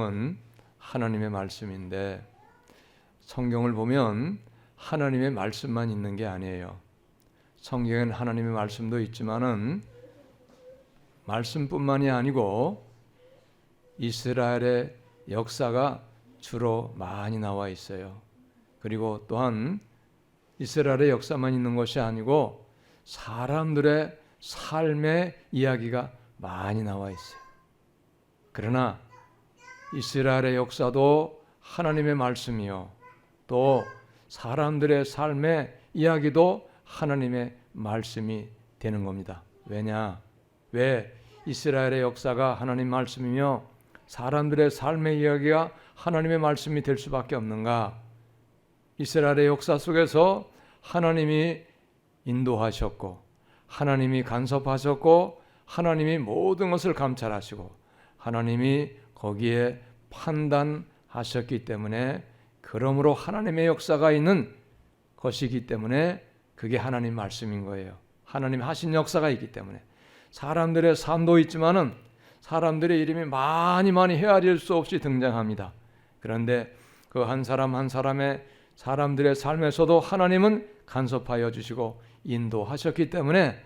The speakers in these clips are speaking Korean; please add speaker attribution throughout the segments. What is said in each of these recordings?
Speaker 1: 성경은 하나님의 말씀인데 성경을 보면 하나님의 말씀만 있는 게 아니에요. 성경엔 하나님의 말씀도 있지만은 말씀뿐만이 아니고 이스라엘의 역사가 주로 많이 나와 있어요. 그리고 또한 이스라엘의 역사만 있는 것이 아니고 사람들의 삶의 이야기가 많이 나와 있어요. 그러나 이스라엘의 역사도 하나님의 말씀이요, 또 사람들의 삶의 이야기도 하나님의 말씀이 되는 겁니다. 왜 이스라엘의 역사가 하나님 말씀이며 사람들의 삶의 이야기가 하나님의 말씀이 될 수밖에 없는가? 이스라엘의 역사 속에서 하나님이 인도하셨고 하나님이 간섭하셨고 하나님이 모든 것을 감찰하시고 하나님이 거기에 판단하셨기 때문에, 그러므로 하나님의 역사가 있는 것이기 때문에 그게 하나님 말씀인 거예요. 하나님 하신 역사가 있기 때문에. 사람들의 삶도 있지만은 사람들의 이름이 많이 헤아릴 수 없이 등장합니다. 그런데 그 한 사람 한 사람의 사람들의 삶에서도 하나님은 간섭하여 주시고 인도하셨기 때문에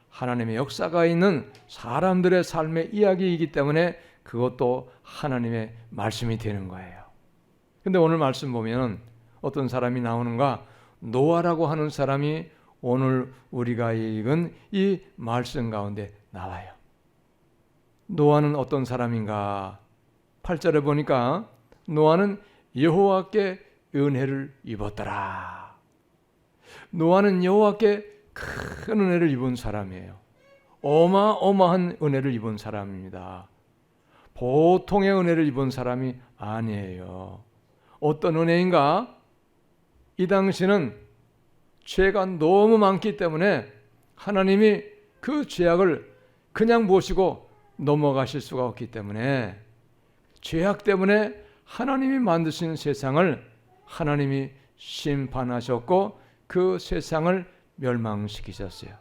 Speaker 1: 하나님의 역사가 있는 사람들의 삶의 이야기이기 때문에 그것도 하나님의 말씀이 되는 거예요. 근데 오늘 말씀 보면 어떤 사람이 나오는가? 노아라고 하는 사람이 오늘 우리가 읽은 이 말씀 가운데 나와요. 노아는 어떤 사람인가? 8절에 보니까 노아는 여호와께 은혜를 입었더라. 노아는 여호와께 큰 은혜를 입은 사람이에요. 어마어마한 은혜를 입은 사람입니다. 보통의 은혜를 입은 사람이 아니에요. 어떤 은혜인가? 이 당시는 죄가 너무 많기 때문에 하나님이 그 죄악을 그냥 보시고 넘어가실 수가 없기 때문에 죄악 때문에 하나님이 만드신 세상을 하나님이 심판하셨고 그 세상을 멸망시키셨어요.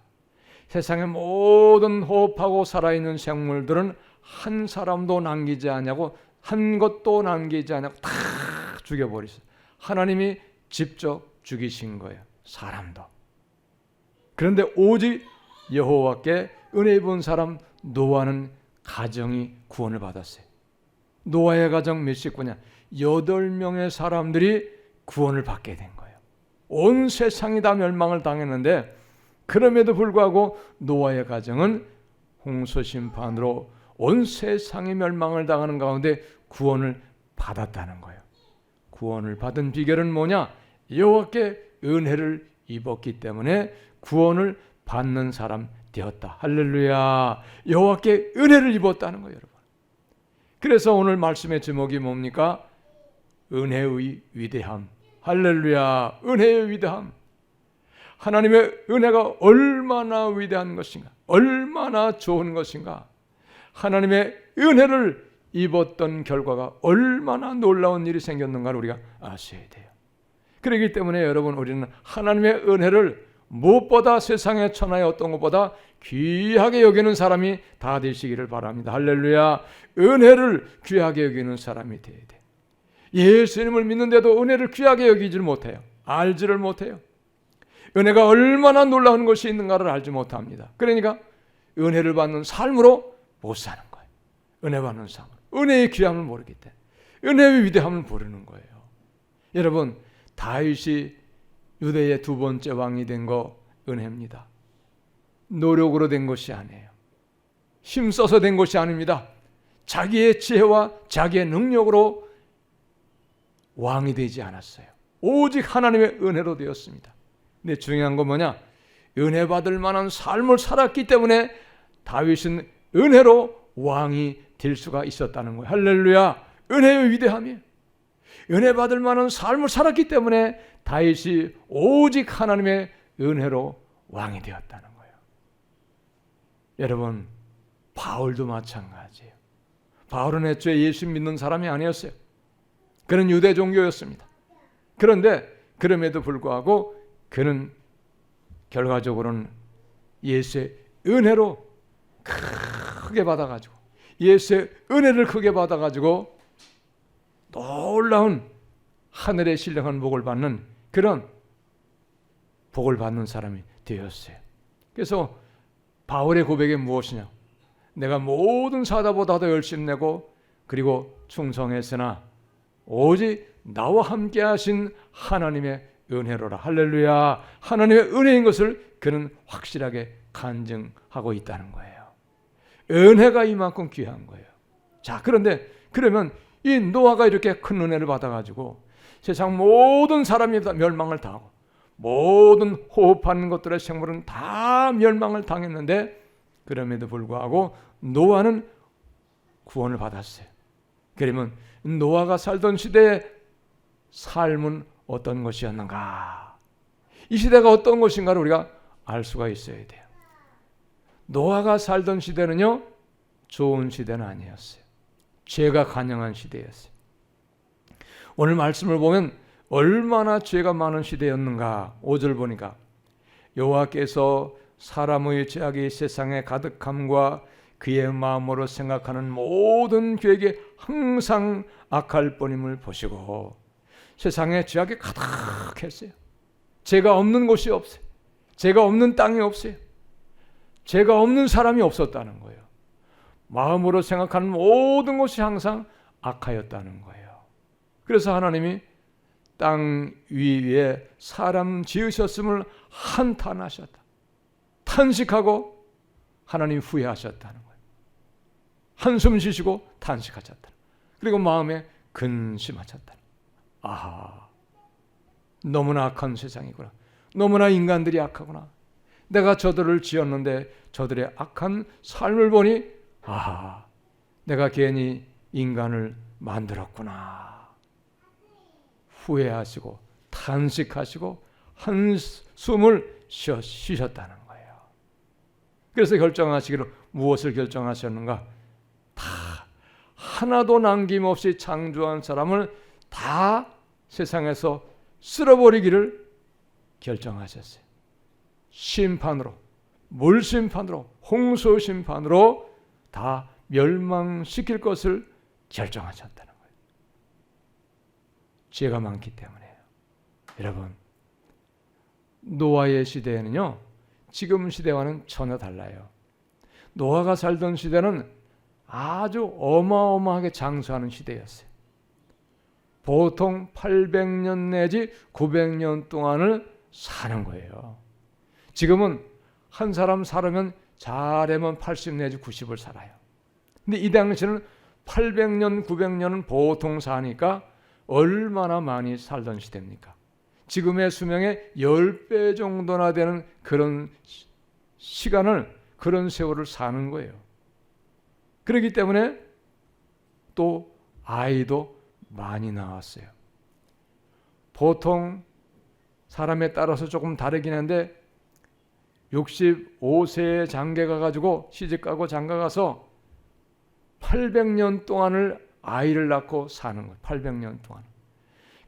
Speaker 1: 세상의 모든 호흡하고 살아있는 생물들은 한 사람도 남기지 않냐고, 한 것도 남기지 않냐고 다 죽여버리셨어요. 하나님이 직접 죽이신 거예요. 사람도. 그런데 오직 여호와께 은혜 입은 사람 노아는 가정이 구원을 받았어요. 노아의 가정 몇 식구냐? 8명의 사람들이 구원을 받게 된 거예요. 온 세상이 다 멸망을 당했는데 그럼에도 불구하고 노아의 가정은 홍수 심판으로 온 세상이 멸망을 당하는 가운데 구원을 받았다는 거예요. 구원을 받은 비결은 뭐냐? 여호와께 은혜를 입었기 때문에 구원을 받는 사람 되었다. 할렐루야. 여호와께 은혜를 입었다는 거예요, 여러분. 그래서 오늘 말씀의 제목이 뭡니까? 은혜의 위대함. 할렐루야. 은혜의 위대함. 하나님의 은혜가 얼마나 위대한 것인가, 얼마나 좋은 것인가, 하나님의 은혜를 입었던 결과가 얼마나 놀라운 일이 생겼는가를 우리가 아셔야 돼요. 그렇기 때문에 여러분, 우리는 하나님의 은혜를 무엇보다 세상의 천하의 어떤 것보다 귀하게 여기는 사람이 다 되시기를 바랍니다. 할렐루야. 은혜를 귀하게 여기는 사람이 되어야 돼. 예수님을 믿는데도 은혜를 귀하게 여기질 못해요. 알지를 못해요. 은혜가 얼마나 놀라운 것이 있는가를 알지 못합니다. 그러니까 은혜를 받는 삶으로 못 사는 거예요. 은혜 받는 삶으로. 은혜의 귀함을 모르기 때문에 은혜의 위대함을 모르는 거예요. 여러분, 다윗이 유대의 2번째 왕이 된 거 은혜입니다. 노력으로 된 것이 아니에요. 힘써서 된 것이 아닙니다. 자기의 지혜와 자기의 능력으로 왕이 되지 않았어요. 오직 하나님의 은혜로 되었습니다. 근데 중요한 건 뭐냐? 은혜 받을 만한 삶을 살았기 때문에 다윗은 은혜로 왕이 될 수가 있었다는 거예요. 할렐루야. 은혜의 위대함이에요. 은혜 받을 만한 삶을 살았기 때문에 다윗이 오직 하나님의 은혜로 왕이 되었다는 거예요. 여러분, 바울도 마찬가지예요. 바울은 애초에 예수 믿는 사람이 아니었어요. 그는 유대 종교였습니다. 그런데 그럼에도 불구하고 그는 결과적으로는 예수의 은혜로 크게 받아가지고, 예수의 은혜를 크게 받아가지고 놀라운 하늘의 신령한 복을 받는 그런 복을 받는 사람이 되었어요. 그래서 바울의 고백이 무엇이냐? 내가 모든 사다보다 더 열심히 내고 그리고 충성했으나 오직 나와 함께 하신 하나님의 은혜로라. 할렐루야. 하나님의 은혜인 것을 그는 확실하게 간증하고 있다는 거예요. 은혜가 이만큼 귀한 거예요. 자, 그런데 그러면 이 노아가 이렇게 큰 은혜를 받아가지고 세상 모든 사람이 다 멸망을 당하고 모든 호흡하는 것들의 생물은 다 멸망을 당했는데 그럼에도 불구하고 노아는 구원을 받았어요. 그러면 노아가 살던 시대의 삶은 어떤 것이었는가? 이 시대가 어떤 것인가를 우리가 알 수가 있어야 돼요. 노아가 살던 시대는요, 좋은 시대는 아니었어요. 죄가 간영한 시대였어요. 오늘 말씀을 보면 얼마나 죄가 많은 시대였는가. 5절 보니까 여호와께서 사람의 죄악이 세상에 가득함과 그의 마음으로 생각하는 모든 계획이 항상 악할 뿐임을 보시고 세상에 죄악이 가득했어요. 죄가 없는 곳이 없어요. 죄가 없는 땅이 없어요. 죄가 없는 사람이 없었다는 거예요. 마음으로 생각하는 모든 것이 항상 악하였다는 거예요. 그래서 하나님이 땅 위에 사람 지으셨음을 한탄하셨다. 탄식하고 하나님 후회하셨다는 거예요. 한숨 쉬시고 탄식하셨다. 그리고 마음에 근심하셨다. 아하, 너무나 악한 세상이구나. 너무나 인간들이 악하구나. 내가 저들을 지었는데 저들의 악한 삶을 보니 아하, 내가 괜히 인간을 만들었구나. 후회하시고 탄식하시고 한숨을 쉬셨다는 거예요. 그래서 결정하시기로 무엇을 결정하셨는가? 다 하나도 남김없이 창조한 사람을 다 세상에서 쓸어버리기를 결정하셨어요. 심판으로, 물심판으로, 홍수심판으로 다 멸망시킬 것을 결정하셨다는 거예요. 죄가 많기 때문에요. 여러분, 노아의 시대에는요, 지금 시대와는 전혀 달라요. 노아가 살던 시대는 아주 어마어마하게 장수하는 시대였어요. 보통 800년 내지 900년 동안을 사는 거예요. 지금은 한 사람 살으면 잘하면 80 내지 90을 살아요. 근데 이 당시는 800년, 900년은 보통 사니까 얼마나 많이 살던 시대입니까? 지금의 수명의 10배 정도나 되는 그런 시간을, 그런 세월을 사는 거예요. 그렇기 때문에 또 아이도 많이 나왔어요. 보통 사람에 따라서 조금 다르긴 한데 65세에 장가 가지고 시집가고 장가 가서 800년 동안을 아이를 낳고 사는 거예요. 800년 동안.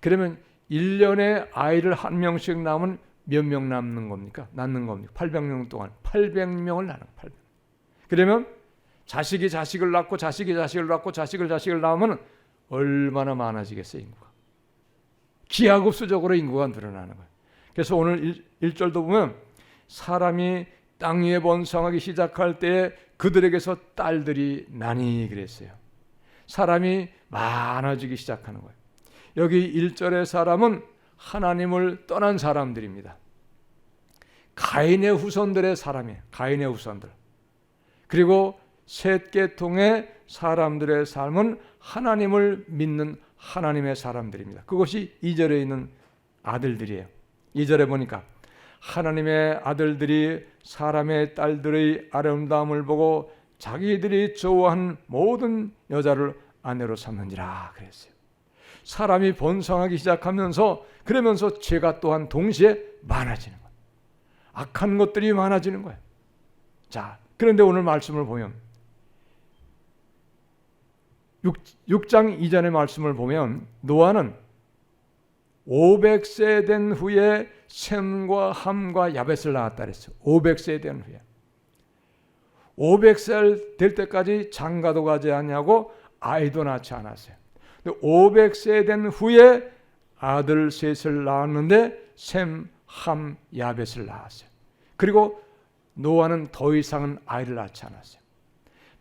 Speaker 1: 그러면 1년에 아이를 한 명씩 낳으면 몇 명 낳는 겁니까? 낳는 겁니까? 800년 동안 800명을 낳는 거예요. 그러면 자식이 자식을 낳고 자식이 자식을 낳고 자식을 낳으면 얼마나 많아지겠어요, 인구가. 기하급수적으로 인구가 늘어나는 거예요. 그래서 오늘 1절도 보면 사람이 땅 위에 번성하기 시작할 때 그들에게서 딸들이 나니 그랬어요. 사람이 많아지기 시작하는 거예요. 여기 1절의 사람은 하나님을 떠난 사람들입니다. 가인의 후손들의 사람이에요. 가인의 후손들. 그리고 셋 계통의 사람들의 삶은 하나님을 믿는 하나님의 사람들입니다. 그것이 2절에 있는 아들들이에요. 2절에 보니까 하나님의 아들들이 사람의 딸들의 아름다움을 보고 자기들이 좋아하는 모든 여자를 아내로 삼느니라 그랬어요. 사람이 번성하기 시작하면서 그러면서 죄가 또한 동시에 많아지는 거예요. 악한 것들이 많아지는 거예요. 자, 그런데 오늘 말씀을 보면 6장 이전의 말씀을 보면 노아는 500세 된 후에 셈과 함과 야벳을 낳았다 그랬어요. 500세 된 후에. 500살 될 때까지 장가도 가지 않냐고 아이도 낳지 않았어요. 500세 된 후에 아들 셋을 낳았는데 셈, 함, 야벳을 낳았어요. 그리고 노아는 더 이상은 아이를 낳지 않았어요.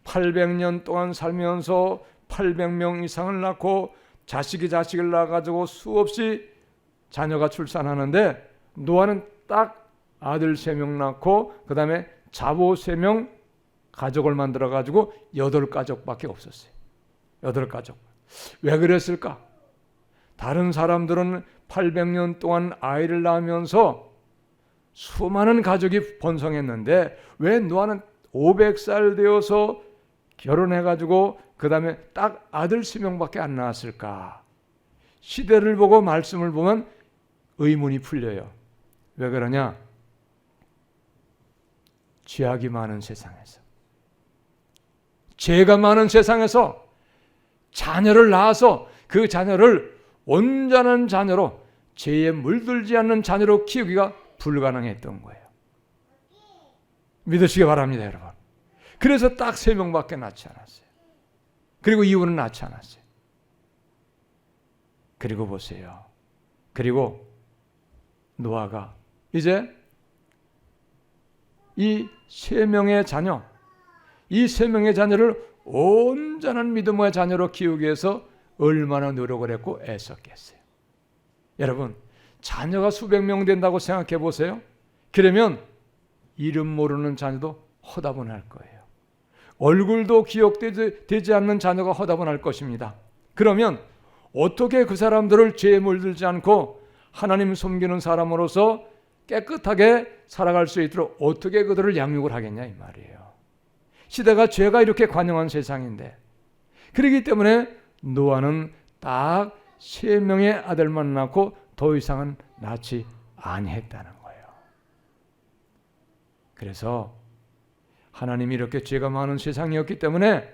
Speaker 1: 800년 동안 살면서 800명 이상을 낳고 자식을 낳아가지고 수없이 자녀가 출산하는데 노아는 딱 아들 3명 낳고 그 다음에 자보 3명 가족을 만들어가지고 8가족밖에 없었어요. 8가족. 왜 그랬을까? 다른 사람들은 800년 동안 아이를 낳으면서 수많은 가족이 번성했는데 왜 노아는 500살 되어서 결혼해가지고 그 다음에 딱 아들 3명밖에 안 낳았을까? 시대를 보고 말씀을 보면 의문이 풀려요. 왜 그러냐? 죄악이 많은 세상에서, 죄가 많은 세상에서 자녀를 낳아서 그 자녀를 온전한 자녀로, 죄에 물들지 않는 자녀로 키우기가 불가능했던 거예요. 믿으시기 바랍니다, 여러분. 그래서 딱 3명밖에 낳지 않았어요. 그리고 이후는 낳지 않았어요. 그리고 보세요. 그리고 노아가 이제 이 3명의 자녀, 이 3명의 자녀를 온전한 믿음의 자녀로 키우기 위해서 얼마나 노력을 했고 애썼겠어요. 여러분, 자녀가 수백 명 된다고 생각해 보세요. 그러면 이름 모르는 자녀도 허다분할 거예요. 얼굴도 기억되지 않는 자녀가 허다분할 것입니다. 그러면 어떻게 그 사람들을 죄에 물들지 않고 하나님 섬기는 사람으로서 깨끗하게 살아갈 수 있도록 어떻게 그들을 양육을 하겠냐 이 말이에요. 시대가 죄가 이렇게 관영한 세상인데, 그렇기 때문에 노아는 딱 3명의 아들만 낳고 더 이상은 낳지 아니했다는 거예요. 그래서 하나님이 이렇게 죄가 많은 세상이었기 때문에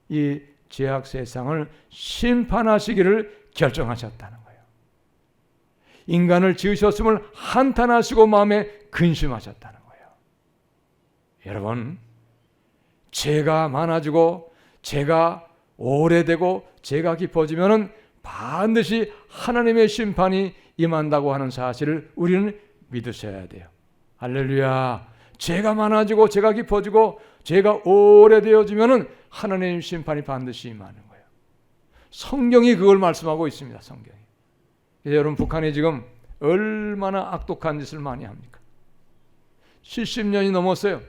Speaker 1: 이 죄악 세상을 심판하시기를 결정하셨다는 거예요. 인간을 지으셨음을 한탄하시고 마음에 근심하셨다는 거예요. 여러분, 죄가 많아지고 죄가 오래되고 죄가 깊어지면은 반드시 하나님의 심판이 임한다고 하는 사실을 우리는 믿으셔야 돼요. 할렐루야. 죄가 많아지고 죄가 깊어지고 죄가 오래되어지면은 하나님의 심판이 반드시 임하는 거예요. 성경이 그걸 말씀하고 있습니다. 성경이. 여러분, 북한이 지금 얼마나 악독한 짓을 많이 합니까? 70년이 넘었어요.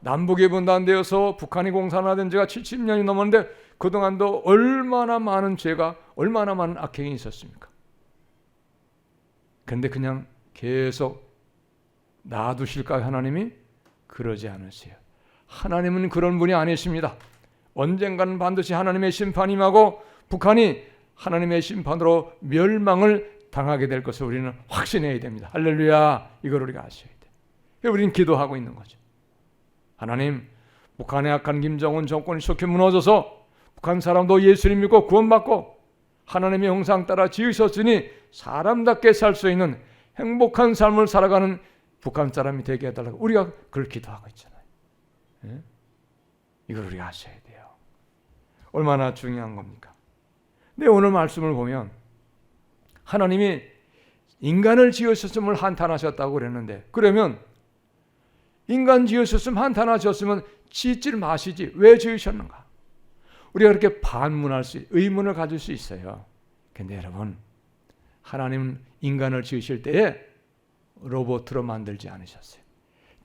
Speaker 1: 남북이 분단되어서 북한이 공산화된 지가 70년이 넘었는데 그동안도 얼마나 많은 죄가, 얼마나 많은 악행이 있었습니까? 그런데 그냥 계속 놔두실까요, 하나님이? 그러지 않으세요. 하나님은 그런 분이 아니십니다. 언젠가는 반드시 하나님의 심판이 임하고 북한이 하나님의 심판으로 멸망을 당하게 될 것을 우리는 확신해야 됩니다. 할렐루야. 이걸 우리가 아셔야 돼요. 우리는 기도하고 있는 거죠. 하나님, 북한의 악한 김정은 정권이 속히 무너져서 북한 사람도 예수님 믿고 구원받고 하나님의 형상 따라 지으셨으니 사람답게 살 수 있는 행복한 삶을 살아가는 북한 사람이 되게 해달라고 우리가 그걸 기도하고 있잖아요. 예? 이걸 우리가 아셔야 돼요. 얼마나 중요한 겁니까? 근데 오늘 말씀을 보면 하나님이 인간을 지으셨음을 한탄하셨다고 그랬는데, 그러면 인간 지으셨으면 한탄하셨으면 짓질 마시지 왜 지으셨는가? 우리가 그렇게 반문할 수, 의문을 가질 수 있어요. 근데 여러분, 하나님은 인간을 지으실 때에 로봇으로 만들지 않으셨어요.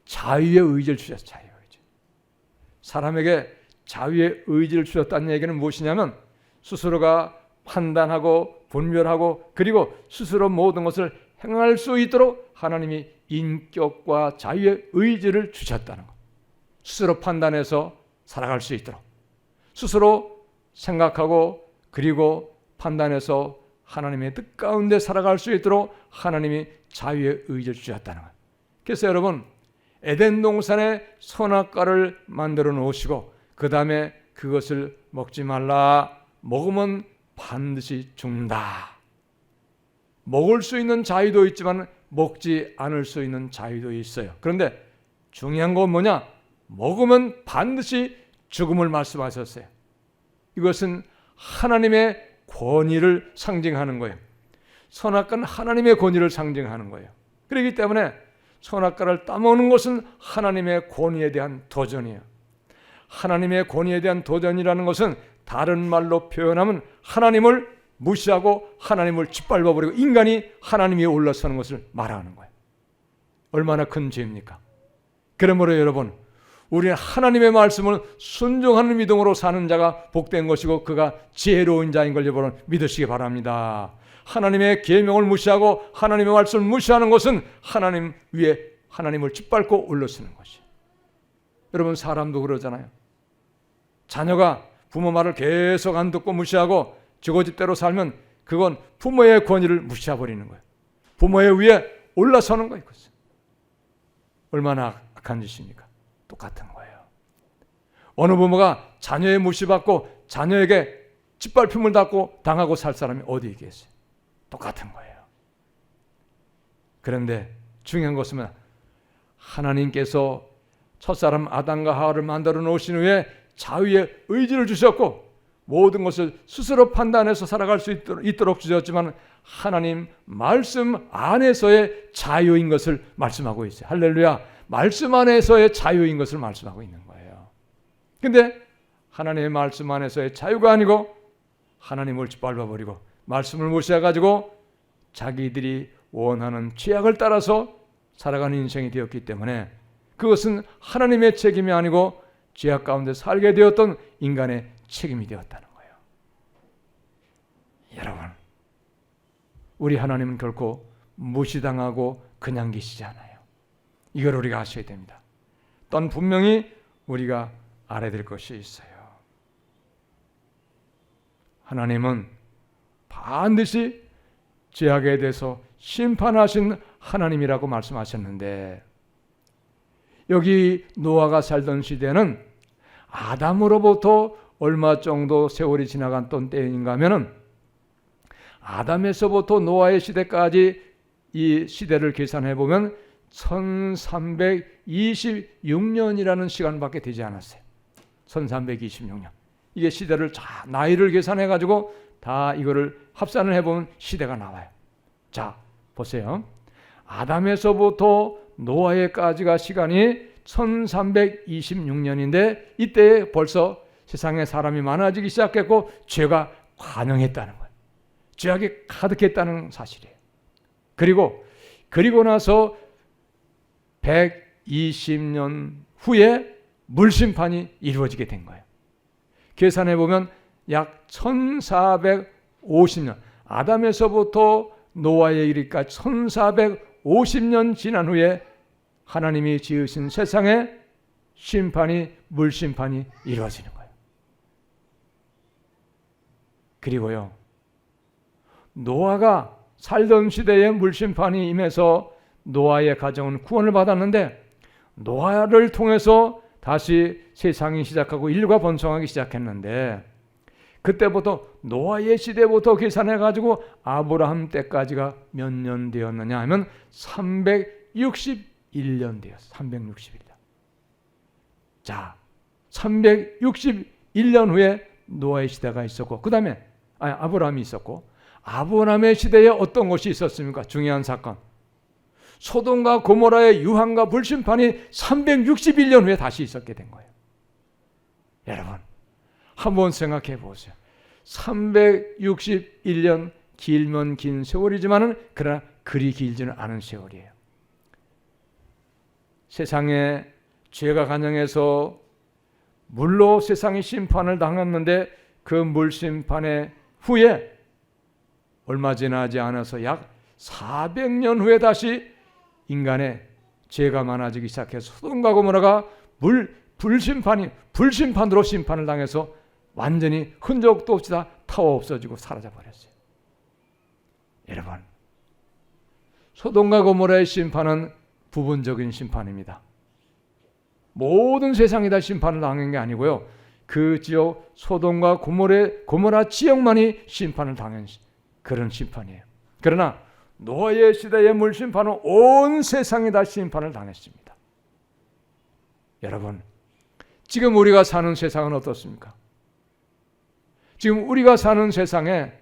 Speaker 1: 자유의 의지를 주셨어요. 자유의 의지. 사람에게 자유의 의지를 주셨다는 얘기는 무엇이냐면 스스로가 판단하고 분별하고 그리고 스스로 모든 것을 행할 수 있도록 하나님이 인격과 자유의 의지를 주셨다는 것. 스스로 판단해서 살아갈 수 있도록, 스스로 생각하고 그리고 판단해서 하나님의 뜻 가운데 살아갈 수 있도록 하나님이 자유의 의지를 주셨다는 것. 그래서 여러분, 에덴 동산에 선악과를 만들어 놓으시고 그 다음에 그것을 먹지 말라, 먹으면 반드시 죽는다. 먹을 수 있는 자유도 있지만 먹지 않을 수 있는 자유도 있어요. 그런데 중요한 건 뭐냐? 먹으면 반드시 죽음을 말씀하셨어요. 이것은 하나님의 권위를 상징하는 거예요. 선악과는 하나님의 권위를 상징하는 거예요. 그렇기 때문에 선악과를 따먹는 것은 하나님의 권위에 대한 도전이에요. 하나님의 권위에 대한 도전이라는 것은 다른 말로 표현하면 하나님을 무시하고 하나님을 짓밟아버리고 인간이 하나님 위에 올라서는 것을 말하는 거예요. 얼마나 큰 죄입니까? 그러므로 여러분, 우리는 하나님의 말씀을 순종하는 믿음으로 사는 자가 복된 것이고 그가 지혜로운 자인 걸 여러분 믿으시기 바랍니다. 하나님의 계명을 무시하고 하나님의 말씀을 무시하는 것은 하나님 위에 하나님을 짓밟고 올라서는 것이에요. 여러분, 사람도 그러잖아요. 자녀가 부모 말을 계속 안 듣고 무시하고 지고집대로 살면 그건 부모의 권위를 무시해버리는 거예요. 부모의 위에 올라서는 거예요. 얼마나 악한 짓입니까? 똑같은 거예요. 어느 부모가 자녀의 무시받고 자녀에게 짓밟힘을 당하고 살 사람이 어디 있겠어요? 똑같은 거예요. 그런데 중요한 것은 하나님께서 첫사람 아담과 하와를 만들어 놓으신 후에 자유의 의지를 주셨고 모든 것을 스스로 판단해서 살아갈 수 있도록 주셨지만 하나님 말씀 안에서의 자유인 것을 말씀하고 있어요. 할렐루야. 말씀 안에서의 자유인 것을 말씀하고 있는 거예요. 근데 하나님의 말씀 안에서의 자유가 아니고 하나님을 짓밟아버리고 말씀을 무시해가지고 자기들이 원하는 죄악을 따라서 살아가는 인생이 되었기 때문에 그것은 하나님의 책임이 아니고 죄악 가운데 살게 되었던 인간의 책임이 되었다는 거예요. 여러분, 우리 하나님은 결코 무시당하고 그냥 계시지 않아요. 이걸 우리가 아셔야 됩니다. 또한 분명히 우리가 알아야 될 것이 있어요. 하나님은 반드시 죄악에 대해서 심판하신 하나님이라고 말씀하셨는데 여기 노아가 살던 시대는 아담으로부터 얼마 정도 세월이 지나갔던 때인가 하면은 아담에서부터 노아의 시대까지 이 시대를 계산해 보면 1326년이라는 시간밖에 되지 않았어요. 1326년. 이게 시대를 나이를 계산해 가지고 다 이거를 합산을 해보면 시대가 나와요. 자, 보세요. 아담에서부터 노아에까지가 시간이 1326년인데 이때 벌써 세상에 사람이 많아지기 시작했고 죄가 관영했다는 거예요. 죄악이 가득했다는 사실이에요. 그리고 나서 120년 후에 물심판이 이루어지게 된 거예요. 계산해 보면 약 1450년, 아담에서부터 노아에 이르기까지 1450년 지난 후에 하나님이 지으신 세상에 물심판이 이루어지는 거예요. 그리고요, 노아가 살던 시대에 물심판이 임해서 노아의 가정은 구원을 받았는데 노아를 통해서 다시 세상이 시작하고 인류가 번성하기 시작했는데 그때부터 노아의 시대부터 계산해가지고 아브라함 때까지가 몇 년 되었느냐 하면 361년 되었어요. 361년. 자, 361년 후에 노아의 시대가 있었고 그 다음에 아브라함이 있었고 아브라함의 시대에 어떤 것이 있었습니까? 중요한 사건. 소돔과 고모라의 유황과 불심판이 361년 후에 다시 있었게 된 거예요. 여러분, 한번 생각해 보세요. 361년 길면 긴 세월이지만은 그러나 그리 길지는 않은 세월이에요. 세상에 죄가 간영해서 물로 세상이 심판을 당했는데 그 물심판의 후에 얼마 지나지 않아서 약 400년 후에 다시 인간의 죄가 많아지기 시작해서 소돔과 고모라가 불심판으로 심판을 당해서 완전히 흔적도 없이 다 타워 없어지고 사라져 버렸어요. 여러분, 소돔과 고모라의 심판은 부분적인 심판입니다. 모든 세상이 다 심판을 당한 게 아니고요. 그 지역 소돔과 고모라 지역만이 심판을 당한 그런 심판이에요. 그러나 노아의 시대의 물심판은 온 세상이 다 심판을 당했습니다. 여러분, 지금 우리가 사는 세상은 어떻습니까? 지금 우리가 사는 세상에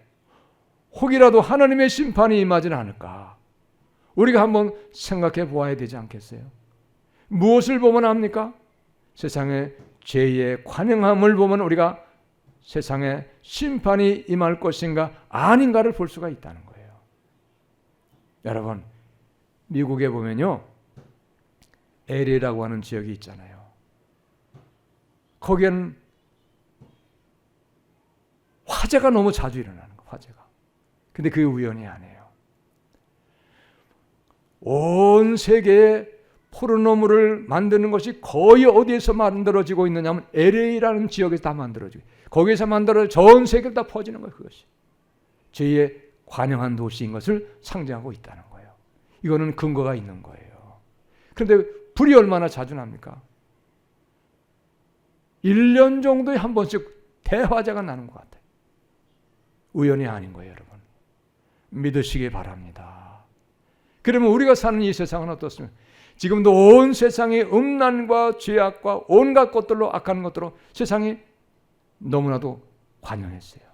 Speaker 1: 혹이라도 하나님의 심판이 임하지는 않을까? 우리가 한번 생각해 보아야 되지 않겠어요? 무엇을 보면 압니까? 세상의 죄의 관영함을 보면 우리가 세상에 심판이 임할 것인가 아닌가를 볼 수가 있다는 거예요. 여러분, 미국에 보면요, LA라고 하는 지역이 있잖아요. 거기는 화재가 너무 자주 일어나는 거예요. 화재가. 근데 그게 우연이 아니에요. 온 세계에 포르노물을 만드는 것이 거의 어디에서 만들어지고 있느냐면 LA라는 지역에서 다 만들어지고, 거기에서 만들어져 전 세계를 다 퍼지는 거예요. 그것이 죄의 관영한 도시인 것을 상징하고 있다는 거예요. 이거는 근거가 있는 거예요. 그런데 불이 얼마나 자주 납니까? 1년 정도에 한 번씩 대화재가 나는 것 같아요. 우연이 아닌 거예요, 여러분. 믿으시기 바랍니다. 그러면 우리가 사는 이 세상은 어떻습니까? 지금도 온 세상이 음란과 죄악과 온갖 것들로, 악한 것들로 세상이 너무나도 관영했어요.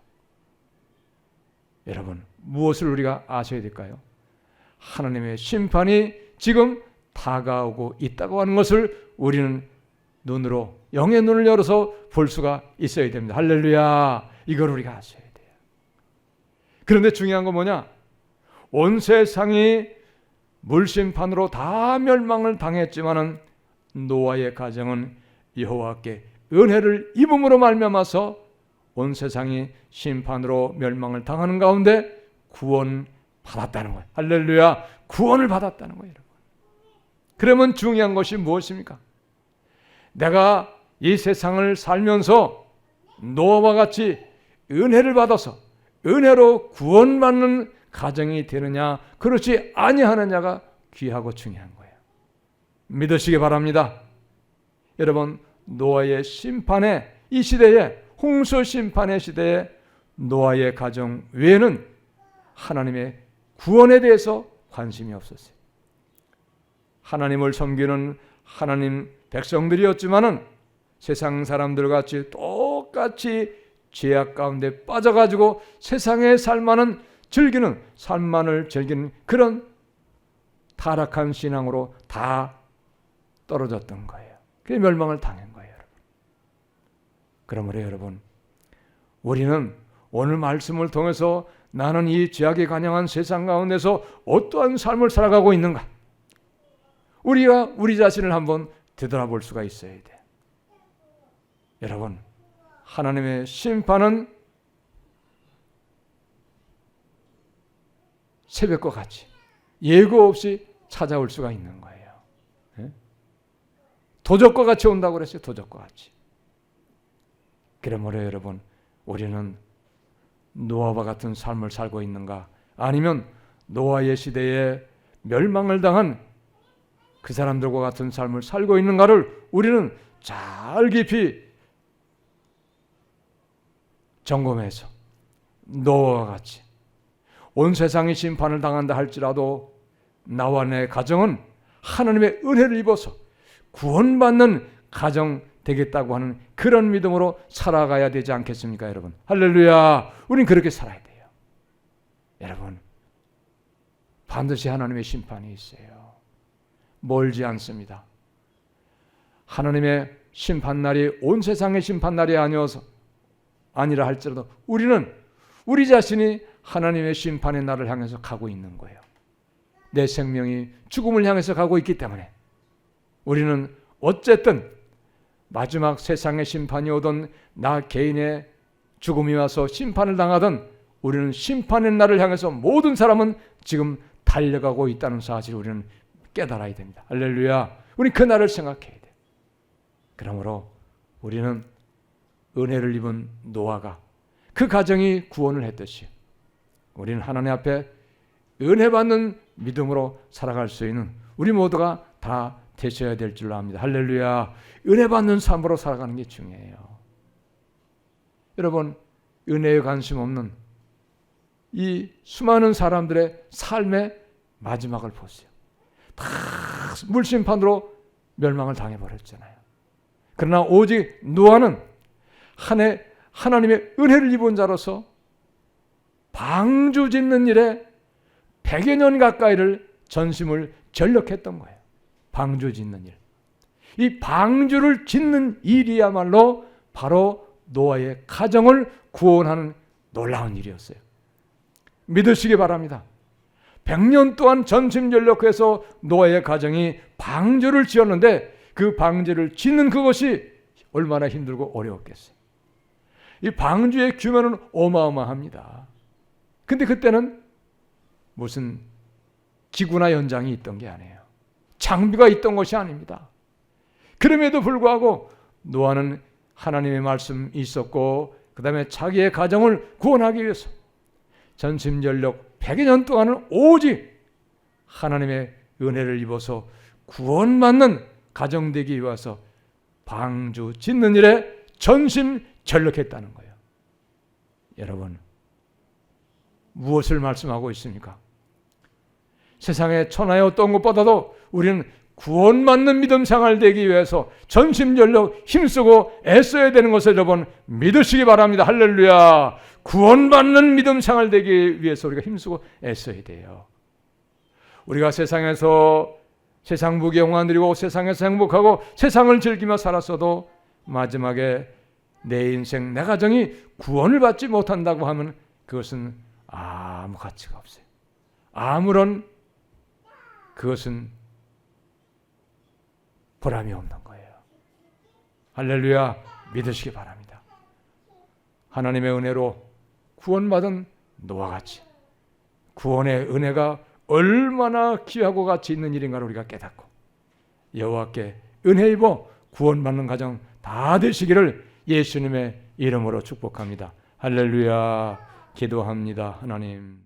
Speaker 1: 여러분, 무엇을 우리가 아셔야 될까요? 하나님의 심판이 지금 다가오고 있다고 하는 것을 우리는 눈으로, 영의 눈을 열어서 볼 수가 있어야 됩니다. 할렐루야. 이걸 우리가 아셔야 돼요. 그런데 중요한 건 뭐냐? 온 세상이 물심판으로 다 멸망을 당했지만은 노아의 가정은 여호와께 은혜를 입음으로 말미암아서 온 세상이 심판으로 멸망을 당하는 가운데 구원받았다는 거예요. 할렐루야. 구원을 받았다는 거예요, 여러분. 그러면 중요한 것이 무엇입니까? 내가 이 세상을 살면서 노아와 같이 은혜를 받아서 은혜로 구원받는 가정이 되느냐, 그렇지 아니하느냐가 귀하고 중요한 거예요. 믿으시기 바랍니다. 여러분, 노아의 심판의 이 시대에, 홍수 심판의 시대에 노아의 가정 외에는 하나님의 구원에 대해서 관심이 없었어요. 하나님을 섬기는 하나님 백성들이었지만은 세상 사람들 같이 똑같이 죄악 가운데 빠져가지고 세상의 삶만을 즐기는 그런 타락한 신앙으로 다 떨어졌던 거예요. 그게 멸망을 당한 거예요, 여러분. 그러므로 여러분, 우리는 오늘 말씀을 통해서 나는 이 죄악에 관영한 세상 가운데서 어떠한 삶을 살아가고 있는가? 우리가 우리 자신을 한번 되돌아볼 수가 있어야 돼요. 여러분, 하나님의 심판은 새벽과 같이 예고 없이 찾아올 수가 있는 거예요. 도적과 같이 온다고 그랬어요. 도적과 같이. 그러므로 여러분, 우리는 노아와 같은 삶을 살고 있는가? 아니면 노아의 시대에 멸망을 당한 그 사람들과 같은 삶을 살고 있는가를 우리는 잘 깊이 점검해서 노아와 같이 온 세상이 심판을 당한다 할지라도 나와 내 가정은 하나님의 은혜를 입어서 구원받는 가정 되겠다고 하는 그런 믿음으로 살아가야 되지 않겠습니까, 여러분? 할렐루야. 우린 그렇게 살아야 돼요. 여러분, 반드시 하나님의 심판이 있어요. 멀지 않습니다. 하나님의 심판날이 온 세상의 심판날이 아니라 할지라도 우리는 우리 자신이 하나님의 심판의 날을 향해서 가고 있는 거예요. 내 생명이 죽음을 향해서 가고 있기 때문에 우리는 어쨌든 마지막 세상의 심판이 오던 나 개인의 죽음이 와서 심판을 당하던 우리는 심판의 날을 향해서 모든 사람은 지금 달려가고 있다는 사실을 우리는 깨달아야 됩니다. 할렐루야. 우리 그 날을 생각해야 돼요. 그러므로 우리는 은혜를 입은 노아가 그 가정이 구원을 했듯이 우리는 하나님 앞에 은혜 받는 믿음으로 살아갈 수 있는 우리 모두가 다 되셔야 될 줄로 압니다. 할렐루야. 은혜 받는 삶으로 살아가는 게 중요해요. 여러분, 은혜에 관심 없는 이 수많은 사람들의 삶의 마지막을 보세요. 다 물심판으로 멸망을 당해버렸잖아요. 그러나 오직 노아는 하나님의 은혜를 입은 자로서 방주 짓는 일에 100여 년 가까이를 전심을 전력했던 거예요. 방주 짓는 일. 이 방주를 짓는 일이야말로 바로 노아의 가정을 구원하는 놀라운 일이었어요. 믿으시기 바랍니다. 100년 동안 전심전력해서 노아의 가정이 방주를 지었는데 그 방주를 짓는 그것이 얼마나 힘들고 어려웠겠어요. 이 방주의 규모는 어마어마합니다. 근데 그때는 무슨 기구나 연장이 있던 게 아니에요. 장비가 있던 것이 아닙니다. 그럼에도 불구하고 노아는 하나님의 말씀이 있었고 그 다음에 자기의 가정을 구원하기 위해서 전심전력 100여 년 동안은 오직 하나님의 은혜를 입어서 구원받는 가정 되기 위해서 방주 짓는 일에 전심전력했다는 거예요. 여러분, 무엇을 말씀하고 있습니까? 세상의 천하의 어떤 것보다도 우리는 구원받는 믿음 생활 되기 위해서 전심전력 힘쓰고 애써야 되는 것을 여러분 믿으시기 바랍니다. 할렐루야. 구원받는 믿음 생활 되기 위해서 우리가 힘쓰고 애써야 돼요. 우리가 세상에서 세상 무경화 누리고 세상에서 행복하고 세상을 즐기며 살았어도 마지막에 내 인생, 내 가정이 구원을 받지 못한다고 하면 그것은 아무 가치가 없어요. 아무런 그것은 보람이 없는 거예요. 할렐루야. 믿으시기 바랍니다. 하나님의 은혜로 구원받은 노아같이 구원의 은혜가 얼마나 귀하고 가치 있는 일인가를 우리가 깨닫고 여호와께 은혜 입어 구원받는 가정 다 되시기를 예수님의 이름으로 축복합니다. 할렐루야. 기도합니다. 하나님.